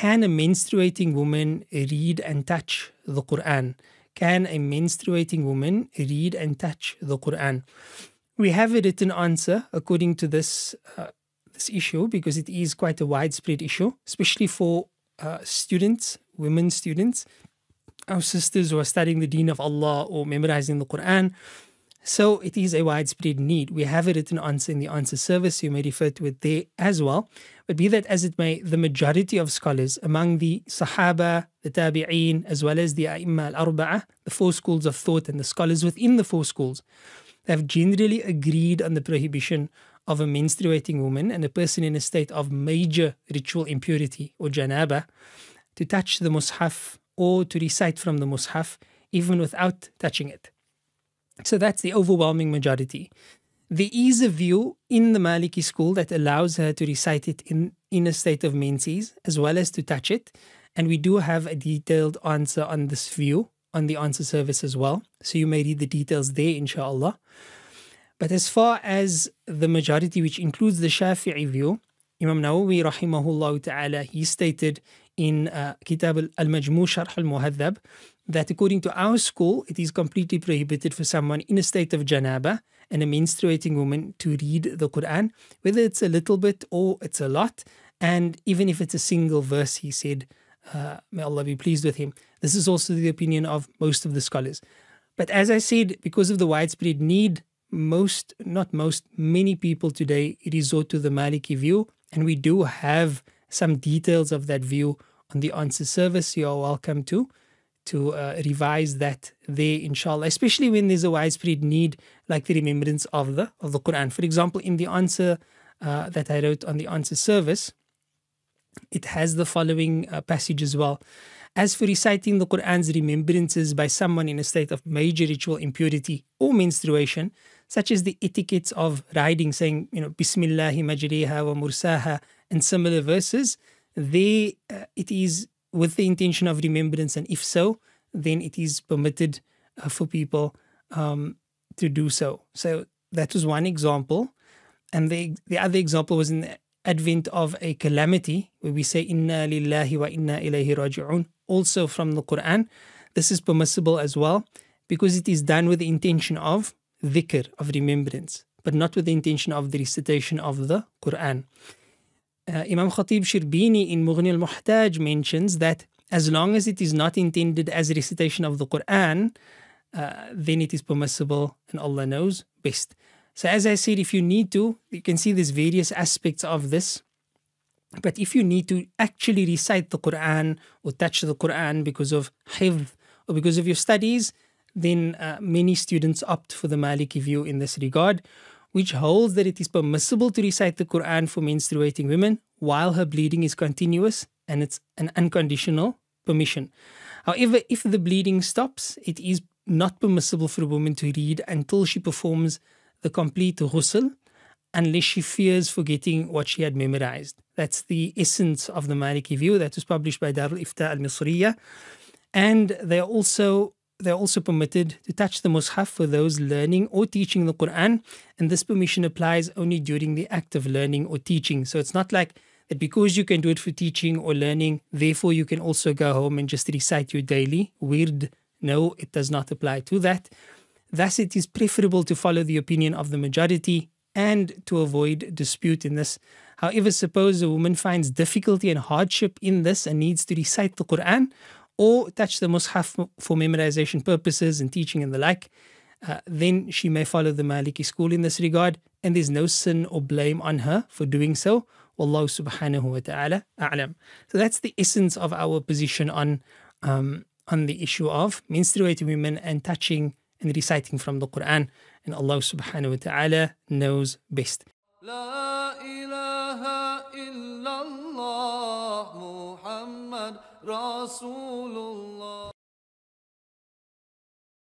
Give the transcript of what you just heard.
can a menstruating woman read and touch the Quran? Can a menstruating woman read and touch the Quran? We have a written answer according to this issue, because it is quite a widespread issue, especially for students, women students, our sisters who are studying the deen of Allah or memorizing the Quran. So it is a widespread need. We have a written answer in the answer service. You may refer to it there as well. But be that as it may, the majority of scholars among the Sahaba, the Tabi'een, as well as the A'imma al-Arba'ah, the four schools of thought and the scholars within the four schools, have generally agreed on the prohibition of a menstruating woman and a person in a state of major ritual impurity or janaba to touch the mushaf or to recite from the mushaf even without touching it. So that's the overwhelming majority. There is a view in the Maliki school that allows her to recite it in a state of menses as well as to touch it. And we do have a detailed answer on this view on the answer service as well. So you may read the details there, inshallah. But as far as the majority, which includes the Shafi'i view, Imam Nawawi rahimahullah ta'ala, he stated in Kitab al-Majmu' Sharh al-Muhadhab that according to our school, it is completely prohibited for someone in a state of janaba and a menstruating woman to read the Quran, whether it's a little bit or it's a lot. And even if it's a single verse, he said, may Allah be pleased with him. This is also the opinion of most of the scholars. But as I said, because of the widespread need, many people today resort to the Maliki view, and we do have some details of that view on the answer service. You are welcome to revise that there, inshallah, especially when there's a widespread need like the remembrance of the Quran. For example, in the answer that I wrote on the answer service, it has the following passage as well. As for reciting the Quran's remembrances by someone in a state of major ritual impurity or menstruation, such as the etiquettes of riding, saying, Bismillahi majriha wa mursaha, and similar verses, it is with the intention of remembrance, and if so, then it is permitted for people to do so. So that was one example. And the other example was in the advent of a calamity, where we say, Inna lillahi wa inna ilayhi raji'un, also from the Quran. This is permissible as well, because it is done with the intention of dhikr, of remembrance, but not with the intention of the recitation of the Quran. Imam Khatib Shirbini in Mughni al-Muhtaj mentions that as long as it is not intended as a recitation of the Quran, then it is permissible, and Allah knows best. So as I said, if you need to, you can see there's various aspects of this. But if you need to actually recite the Quran or touch the Quran because of hifz or because of your studies, then many students opt for the Maliki view in this regard, which holds that it is permissible to recite the Quran for menstruating women while her bleeding is continuous, and it's an unconditional permission. However, if the bleeding stops, it is not permissible for a woman to read until she performs the complete ghusl, unless she fears forgetting what she had memorized. That's the essence of the Maliki view that was published by Darul Ifta al-Misriya. And they're also permitted to touch the mushaf for those learning or teaching the Quran, and this permission applies only during the act of learning or teaching. So it's not like that because you can do it for teaching or learning, therefore you can also go home and just recite your daily wird. No, it does not apply to that. Thus, it is preferable to follow the opinion of the majority and to avoid dispute in this. However, suppose a woman finds difficulty and hardship in this and needs to recite the Quran or touch the mushaf for memorization purposes and teaching and the like, then she may follow the Maliki school in this regard, and there's no sin or blame on her for doing so. Wallahu subhanahu wa ta'ala a'lam. So that's the essence of our position on the issue of menstruating women and touching and reciting from the Quran. And Allah subhanahu wa ta'ala knows best. La ilaha illallah Muhammad Rasulullah.